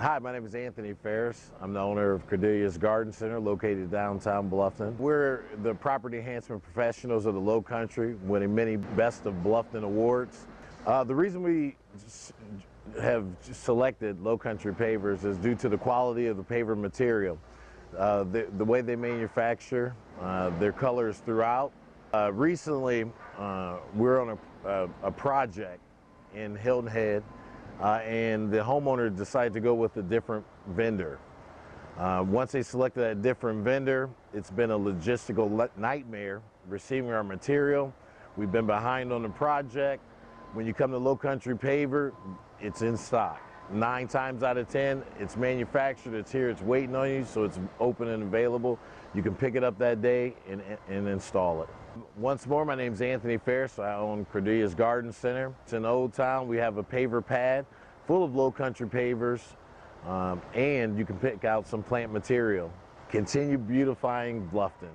Hi, my name is Anthony Ferris. I'm the owner of Cordelia's Garden Center located downtown Bluffton. We're the property enhancement professionals of the Lowcountry, winning many Best of Bluffton awards. The reason we have selected Lowcountry Pavers is due to the quality of the paver material. The way they manufacture, their colors throughout. Recently, we're on a project in Hilton Head, and the homeowner decided to go with a different vendor. Once they selected a different vendor, it's been a logistical nightmare receiving our material. We've been behind on the project. When you come to Lowcountry Paver, it's in stock. 9 times out of 10, it's manufactured, it's here, it's waiting on you, so it's open and available. You can pick it up that day and install it. Once more, my name's Anthony Ferris. I own Cordelia's Garden Center. It's in Old Town. We have a paver pad full of Lowcountry pavers, and you can pick out some plant material. Continue beautifying Bluffton.